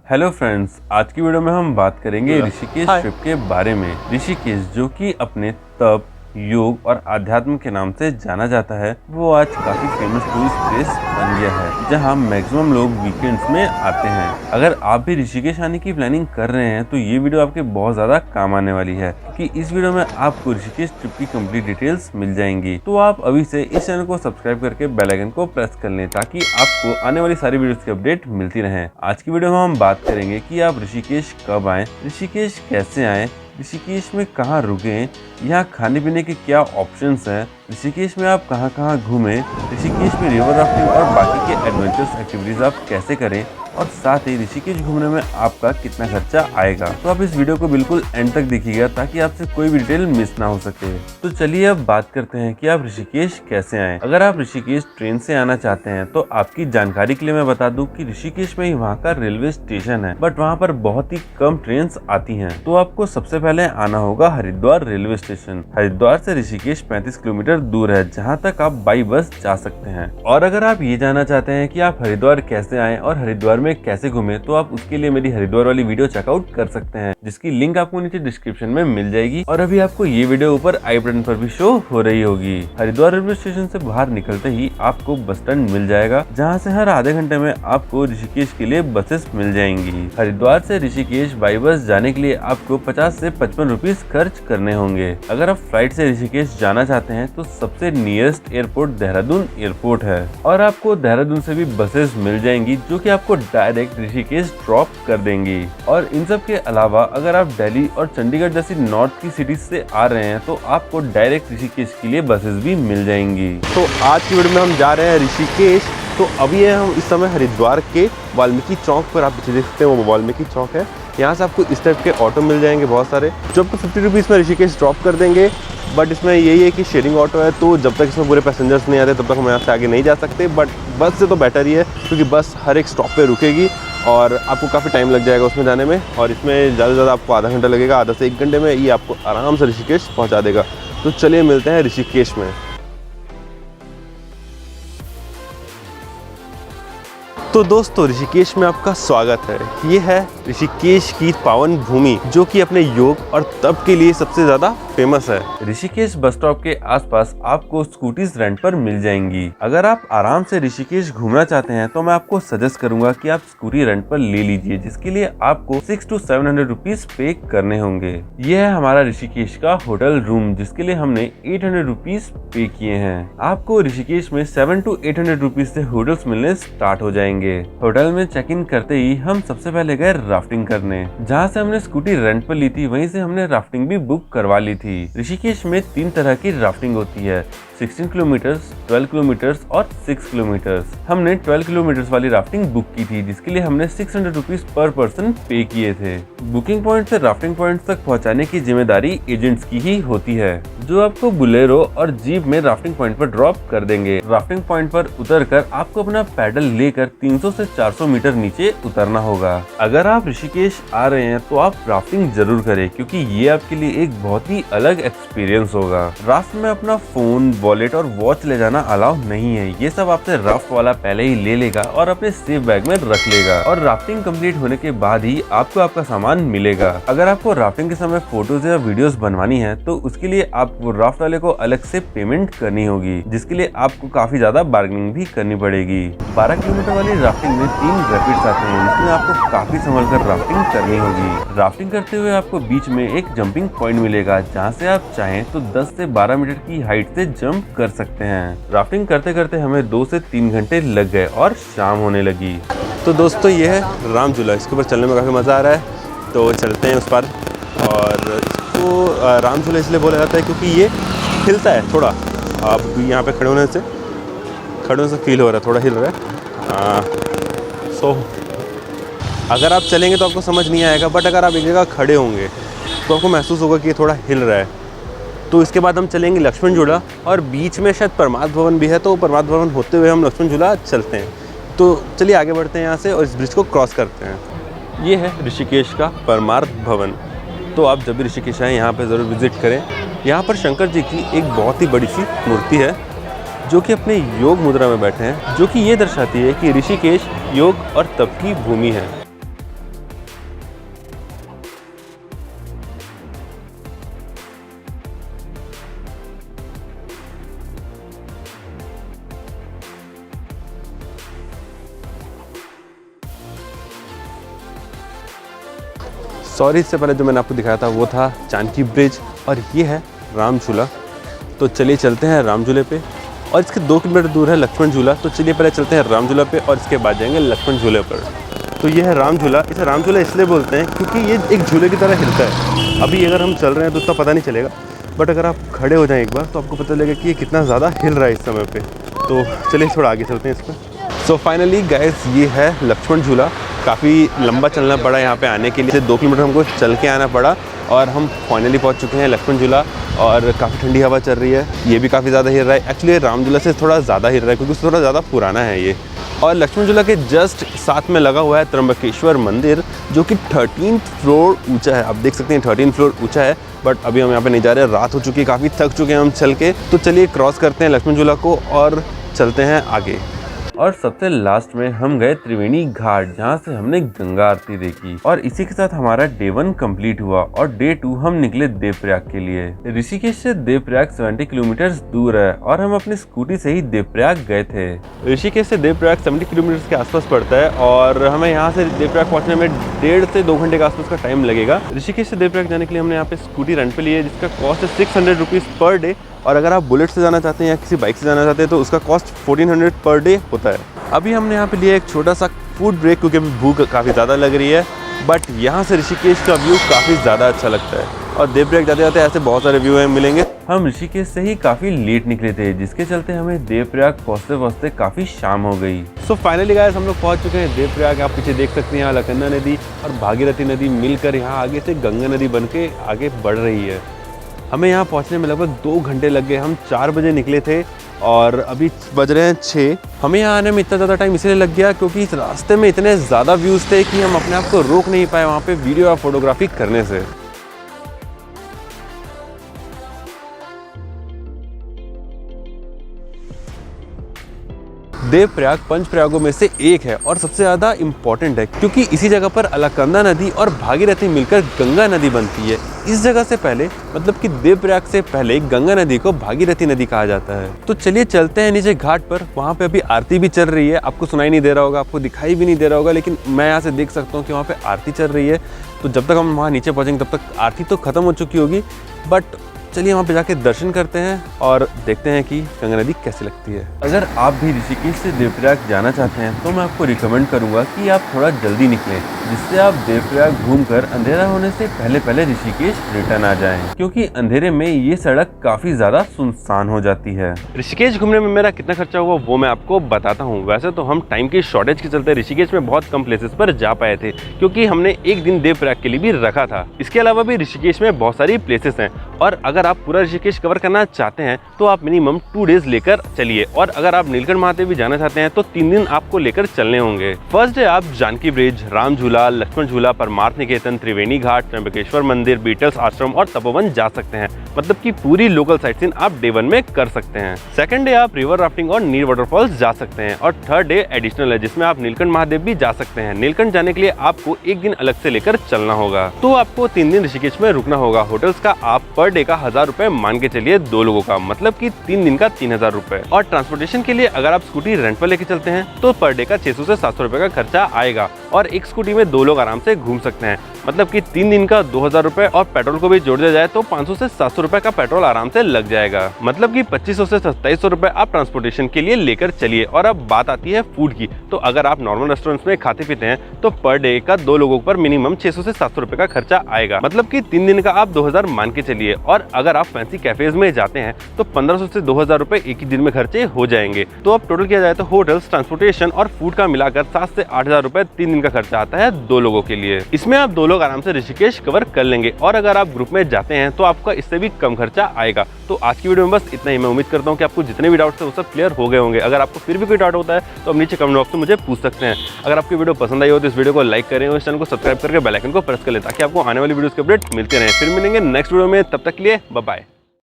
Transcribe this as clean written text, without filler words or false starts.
Hello friends, आज की video में हम बात करेंगे ऋषिकेश हाय। ट्रिप के बारे में। ऋषिकेश जो कि अपने तप, योग और आध्यात्म के नाम से जाना जाता है, वो आज काफी फेमस टूरिस्ट प्लेस बन गया है, जहां मैक्सिमम लोग वीकेंड्स में आते हैं। अगर आप भी ऋषिकेश आने की प्लानिंग कर रहे हैं तो ये वीडियो आपके बहुत ज्यादा काम आने वाली है, क्योंकि इस वीडियो में आपको ऋषिकेश ट्रिप की कंप्लीट डिटेल्स मिल जाएंगी। तो आप अभी से इस चैनल को सब्सक्राइब करके बेल आइकन को प्रेस कर लें, ताकि आपको आने वाली सारी वीडियोस की अपडेट मिलती रहे। आज की वीडियो में हम बात करेंगे कि आप ऋषिकेश कब आएं, ऋषिकेश कैसे आएं, ऋषिकेश में कहाँ रुकें, यहाँ खाने पीने के क्या ऑप्शंस हैं, ऋषिकेश में आप कहाँ कहाँ घूमें, ऋषिकेश में रिवर राफ्टिंग और बाकी के एडवेंचरस एक्टिविटीज आप कैसे करें, और साथ ही ऋषिकेश घूमने में आपका कितना खर्चा आएगा। तो आप इस वीडियो को बिल्कुल एंड तक देखिएगा, ताकि आपसे कोई भी डिटेल मिस ना हो सके। तो चलिए अब बात करते हैं कि आप ऋषिकेश कैसे आएं। अगर आप ऋषिकेश ट्रेन से आना चाहते हैं तो आपकी जानकारी के लिए मैं बता दूं कि ऋषिकेश में ही वहाँ का रेलवे स्टेशन है, बट वहाँ पर बहुत ही कम ट्रेन आती हैं। तो आपको सबसे पहले आना होगा हरिद्वार रेलवे स्टेशन। हरिद्वार से ऋषिकेश 35 किलोमीटर दूर है, जहाँ तक आप बाई बस जा सकते हैं। और अगर आप ये जानना चाहते हैं कि आप हरिद्वार कैसे आएं और हरिद्वार में कैसे घूमें, तो आप उसके लिए मेरी हरिद्वार वाली वीडियो चेकआउट कर सकते हैं, जिसकी लिंक आपको नीचे डिस्क्रिप्शन में मिल जाएगी। और अभी आपको ये वीडियो ऊपर आई बटन पर भी शो हो रही होगी। हरिद्वार रेलवे स्टेशन से बाहर निकलते ही आपको बस स्टैंड मिल जाएगा, जहाँ से हर आधे घंटे में आपको ऋषिकेश के लिए बसेस मिल जाएंगी। हरिद्वार से ऋषिकेश बाई बस जाने के लिए आपको 50 से 55 रुपीज खर्च करने होंगे। अगर आप फ्लाइट से ऋषिकेश जाना चाहते हैं तो सबसे नियरेस्ट एयरपोर्ट देहरादून एयरपोर्ट है, और आपको देहरादून से भी बसेस मिल जाएंगी, जो कि आपको डायरेक्ट ऋषिकेश ड्रॉप कर देंगी। और इन सब के अलावा अगर आप दिल्ली और चंडीगढ़ जैसी नॉर्थ की सिटीज से आ रहे हैं तो आपको डायरेक्ट ऋषिकेश के लिए बसेस भी मिल जाएंगी। तो आज की वीडियो में हम जा रहे हैं ऋषिकेश। तो अभी है हम इस समय हरिद्वार के वाल्मीकि चौक पर, आप पीछे देख सकते हैं वो वाल्मीकि चौक है। यहाँ से आपको इस टाइप के ऑटो मिल जाएंगे बहुत सारे, जो आपको 50 रुपीज़ में ऋषिकेश ड्रॉप कर देंगे। बट इसमें यही है कि शेयरिंग ऑटो है, तो जब तक इसमें पूरे पैसेंजर्स नहीं आते तब तक हम यहाँ से आगे नहीं जा सकते। बट बस से तो बेटर ही है, क्योंकि बस हर एक स्टॉप पे रुकेगी और आपको काफ़ी टाइम लग जाएगा उसमें जाने में। और इसमें ज़्यादा से ज़्यादा आपको आधा घंटा लगेगा, आधा से 1 घंटे में ये आपको आराम से ऋषिकेश पहुँचा देगा। तो चलिए मिलते हैं ऋषिकेश में। तो दोस्तों, ऋषिकेश में आपका स्वागत है। ये है ऋषिकेश की पावन भूमि, जो कि अपने योग और तप के लिए सबसे ज्यादा फेमस है। ऋषिकेश बस स्टॉप के आसपास आपको स्कूटीज रेंट पर मिल जाएंगी। अगर आप आराम से ऋषिकेश घूमना चाहते हैं तो मैं आपको सजेस्ट करूंगा कि आप स्कूटी रेंट पर ले लीजिए, जिसके लिए आपको 600 to 700 रुपीज पे करने होंगे। यह है हमारा ऋषिकेश का होटल रूम, जिसके लिए हमने 800 रुपीज पे किए हैं। आपको ऋषिकेश में 700 to 800 रुपीज से होटल्स मिलने स्टार्ट हो जाएंगे। होटल में चेक इन करते ही हम सबसे पहले गए राफ्टिंग करने। जहाँ से हमने स्कूटी रेंट पर ली थी, वहीं से हमने राफ्टिंग भी बुक करवा ली थी। ऋषिकेश में 3 तरह की राफ्टिंग होती है, 16 किलोमीटर्स, 12 किलोमीटर्स और 6 किलोमीटर्स। हमने 12 किलोमीटर्स वाली राफ्टिंग बुक की थी, जिसके लिए हमने 600 रुपीज पर पर्सन पे किए थे। बुकिंग पॉइंट से राफ्टिंग पॉइंट तक पहुंचाने की जिम्मेदारी एजेंट्स की ही होती है, जो आपको बुलेरो और जीप में राफ्टिंग पॉइंट पर ड्रॉप कर देंगे। राफ्टिंग पॉइंट पर उतरकर आपको अपना पैडल लेकर 300 से 400 मीटर नीचे उतरना होगा। अगर आप ऋषिकेश आ रहे हैं तो आप राफ्टिंग जरूर करें, क्योंकि ये आपके लिए एक बहुत ही अलग एक्सपीरियंस होगा। राफ्ट में अपना फोन, वॉलेट और वॉच ले जाना अलाउ नहीं है। ये सब आपसे राफ्ट वाला पहले ही ले लेगा और अपने सेफ बैग में रख लेगा, और राफ्टिंग कंप्लीट होने के बाद ही आपको आपका सामान मिलेगा। अगर आपको राफ्टिंग के समय फोटोज या वीडियोस बनवानी है तो उसके लिए आपको राफ्ट वाले को अलग से पेमेंट करनी होगी, जिसके लिए आपको काफी ज्यादा बार्गेनिंग भी करनी पड़ेगी। 12 किलोमीटर वाली राफ्टिंग में 3 रैपिड्स आते हैं, जिसमें आपको काफी संभल कर राफ्टिंग करनी होगी। राफ्टिंग करते हुए आपको बीच में एक जंपिंग पॉइंट मिलेगा, जहाँ से आप चाहें तो 10 से 12 मीटर की हाइट से जंप कर सकते हैं। राफ्टिंग करते करते हमें 2 से 3 घंटे लग गए और शाम होने लगी। तो दोस्तों, ये है राम झूला। इसके ऊपर चलने में काफ़ी मज़ा आ रहा है, तो चलते हैं उस पर। और इसको राम झूला इसलिए बोला जाता है क्योंकि ये हिलता है थोड़ा। आप यहाँ पे खड़े होने से फील हो रहा है, थोड़ा हिल रहा है। अगर आप चलेंगे तो आपको समझ नहीं आएगा, बट अगर आप एक जगह खड़े होंगे तो आपको महसूस होगा कि ये थोड़ा हिल रहा है। तो इसके बाद हम चलेंगे लक्ष्मण झूला, और बीच में शायद परमार्थ भवन भी है, तो परमार्थ भवन होते हुए हम लक्ष्मण झूला चलते हैं। तो चलिए आगे बढ़ते हैं यहाँ से और इस ब्रिज को क्रॉस करते हैं। ये है ऋषिकेश का परमार्थ भवन। तो आप जब भी ऋषिकेश आएँ यहाँ पे ज़रूर विजिट करें। यहाँ पर शंकर जी की एक बहुत ही बड़ी सी मूर्ति है, जो कि अपने योग मुद्रा में बैठे हैं, जो कि ये दर्शाती है कि ऋषिकेश योग और तप की भूमि है। सॉरी, इससे पहले जो मैंने आपको दिखाया था वो था जानकी ब्रिज और ये है राम झूला। तो चलिए चलते हैं राम झूले पे, और इसके 2 किलोमीटर दूर है लक्ष्मण झूला। तो चलिए पहले चलते हैं राम झूला पे और इसके बाद जाएंगे लक्ष्मण झूले पर। तो ये है राम झूला। इसे राम झूला इसलिए बोलते हैं क्योंकि ये एक झूले की तरह हिलता है। अभी अगर हम चल रहे हैं तो उतना पता नहीं चलेगा, बट अगर आप खड़े हो जाएं एक बार तो आपको पता लगेगा कि ये कितना ज़्यादा हिल रहा है इस समय पे। तो चलिए थोड़ा आगे चलते हैं इस पर। सो फाइनली गाइस, ये है लक्ष्मण झूला। काफ़ी लंबा चलना पड़ा यहाँ पे आने के लिए, 2 किलोमीटर हमको चल के आना पड़ा और हम फाइनली पहुँच चुके हैं लक्ष्मण झूला। और काफ़ी ठंडी हवा चल रही है, ये भी काफ़ी ज़्यादा हिल रहा है। एक्चुअली राम झूला से थोड़ा ज़्यादा हिल रहा है क्योंकि थोड़ा ज़्यादा पुराना है ये। और लक्ष्मण झूला के जस्ट साथ में लगा हुआ है त्र्यंबकेश्वर मंदिर, जो कि 13th फ्लोर ऊंचा है। आप देख सकते हैं 13th फ्लोर ऊंचा है। बट अभी हम यहाँ पे नहीं जा रहे, रात हो चुकी है, काफ़ी थक चुके हैं हम चल के। तो चलिए क्रॉस करते हैं लक्ष्मण झूला को और चलते हैं आगे। और सबसे लास्ट में हम गए त्रिवेणी घाट, जहाँ से हमने गंगा आरती देखी। और इसी के साथ हमारा डे 1 कंप्लीट हुआ और डे 2 हम निकले देवप्रयाग के लिए। ऋषिकेश से देवप्रयाग 70 किलोमीटर दूर है और हम अपनी स्कूटी से ही देवप्रयाग गए थे। ऋषिकेश से देवप्रयाग 70 किलोमीटर के आसपास पड़ता है और हमें यहाँ से देवप्रयाग पहुँचने में 1.5 से 2 घंटे के आसपास का टाइम लगेगा। ऋषिकेश से देवप्रयाग जाने के लिए हमने यहाँ पे स्कूटी रेंट पे ली है, जिसका कॉस्ट है 600 रुपीज़ पर डे। और अगर आप बुलेट से जाना चाहते हैं या किसी बाइक से जाना चाहते हैं तो उसका कॉस्ट 1400 पर डे होता है। अभी हमने यहाँ पे लिया एक छोटा सा फूड ब्रेक क्योंकि भूख काफ़ी ज़्यादा लग रही है। बट यहाँ से ऋषिकेश का व्यू काफ़ी ज़्यादा अच्छा लगता है और देवप्रयाग जाते जाते ऐसे बहुत सारे व्यू मिलेंगे। हम ऋषिकेश से ही काफ़ी लेट निकले थे, जिसके चलते हमें देवप्रयाग पहुँचते पहुँचते काफ़ी शाम हो गई। सो फाइनली गाइस, हम लोग पहुँच चुके हैं देवप्रयाग। आप पीछे देख सकते हैं यहाँ अलकनंदा नदी और भागीरथी नदी मिलकर यहाँ आगे से गंगा नदी बन के आगे बढ़ रही है। हमें यहाँ पहुँचने में लगभग 2 घंटे लग गए। हम 4 बजे निकले थे और अभी बज रहे हैं 6। हमें यहाँ आने में इतना ज़्यादा टाइम इसलिए लग गया क्योंकि इस रास्ते में इतने ज़्यादा व्यूज़ थे कि हम अपने आप को रोक नहीं पाए वहाँ पे वीडियो या फोटोग्राफी करने से। देवप्रयाग पंचप्रयागों में से एक है और सबसे ज़्यादा इम्पोर्टेंट है क्योंकि इसी जगह पर अलकनंदा नदी और भागीरथी मिलकर गंगा नदी बनती है। इस जगह से पहले, मतलब कि देवप्रयाग से पहले, गंगा नदी को भागीरथी नदी कहा जाता है। तो चलिए चलते हैं नीचे घाट पर। वहाँ पे अभी आरती भी चल रही है। आपको सुनाई नहीं दे रहा होगा, आपको दिखाई भी नहीं दे रहा होगा, लेकिन मैं यहाँ से देख सकता हूँ कि वहाँ पे आरती चल रही है। तो जब तक हम वहाँ नीचे पहुँचेंगे तब तक आरती तो खत्म हो चुकी होगी। बट चलिए वहाँ पे जाके दर्शन करते हैं और देखते हैं कि गंगा नदी कैसी लगती है। अगर आप भी ऋषिकेश से देवप्रयाग जाना चाहते हैं तो मैं आपको रिकमेंड करूंगा कि आप थोड़ा जल्दी निकलें, जिससे आप देवप्रयाग घूमकर अंधेरा होने से पहले पहले ऋषिकेश रिटर्न आ जाएं, क्योंकि अंधेरे में ये सड़क काफी ज्यादा सुनसान हो जाती है। ऋषिकेश घूमने में मेरा कितना खर्चा हुआ वो मैं आपको बताता हूँ। वैसे तो हम टाइम की शॉर्टेज के चलते ऋषिकेश में बहुत कम प्लेसेस पर जा पाए थे, क्योंकि हमने एक दिन देवप्रयाग के लिए भी रखा था। इसके अलावा भी ऋषिकेश में बहुत सारी प्लेसेस हैं और अगर आप पूरा ऋषिकेश कवर करना चाहते हैं तो आप मिनिमम 2 डेज लेकर चलिए। और अगर आप नीलकंठ महादेव भी जाना चाहते हैं तो 3 दिन आपको लेकर चलने होंगे। फर्स्ट डे आप जानकी ब्रिज, राम झूला, लक्ष्मण झूला, परमार्थ निकेतन, त्रिवेणी घाट, त्र्यंबकेश्वर मंदिर, बीटल्स आश्रम और तपोवन जा सकते हैं। मतलब कि पूरी लोकल साइट सीन आप डे 1 में कर सकते हैं। सेकंड डे आप रिवर राफ्टिंग और नीर वाटरफॉल्स जा सकते हैं। और थर्ड डे एडिशनल है, जिसमें आप नीलकंठ महादेव भी जा सकते हैं। नीलकंठ जाने के लिए आपको एक दिन अलग से लेकर चलना होगा। तो आपको 3 दिन ऋषिकेश में रुकना होगा। होटल्स का आप पर डे का 1000 रुपए मान के चलिए 2 लोगों का, मतलब कि 3 दिन का 3000 रुपए। और ट्रांसपोर्टेशन के लिए अगर आप स्कूटी रेंट पर लेके चलते हैं तो पर डे का 600 से 700 रुपए का खर्चा आएगा और एक स्कूटी में 2 लोग आराम से घूम सकते हैं। मतलब कि 3 दिन का 2000 रुपए और पेट्रोल को भी जोड़ दिया जाए तो 500 से 700 रुपए का पेट्रोल आराम से लग जाएगा। मतलब कि 2500 से 2700 रुपए आप ट्रांसपोर्टेशन के लिए लेकर चलिए। और अब बात आती है फूड की, तो अगर आप नॉर्मल रेस्टोरेंट्स में खाते पीते हैं तो पर डे का 2 लोगों पर मिनिमम 600 से 700 रुपए का खर्चा आएगा। मतलब कि 3 दिन का आप 2000 मान के चलिए। और अगर आप फैंसी कैफेज में जाते हैं तो 1500 से 2000 रुपए एक ही दिन में खर्चे हो जाएंगे। तो अब टोटल किया जाए तो होटल्स, ट्रांसपोर्टेशन और फूड का मिलाकर 7 से 8000 रुपए 3 दिन का खर्चा आता है 2 लोगों के लिए। इसमें आप 2 लोग आराम से ऋषिकेश कवर कर लेंगे। और अगर आप ग्रुप में जाते हैं तो आपका इससे भी कम खर्चा आएगा। तो आज की वीडियो में बस इतना ही। मैं उम्मीद करता हूँ कि आपको जितने भी डाउट्स थे वो सब क्लियर हो गए होंगे। अगर आपको फिर भी कोई डाउट होता है तो आप नीचे कमेंट बॉक्स में मुझे पूछ सकते हैं। अगर आपकी वीडियो पसंद आई हो तो इस वीडियो को लाइक करें और इस चैनल को सब्सक्राइब करके बेल आइकन को प्रेस कर लें, ताकि आपको आने वाली वीडियोस के अपडेट मिलते रहें। फिर मिलेंगे नेक्स्ट वीडियो में, तब तक के लिए बाय बाय।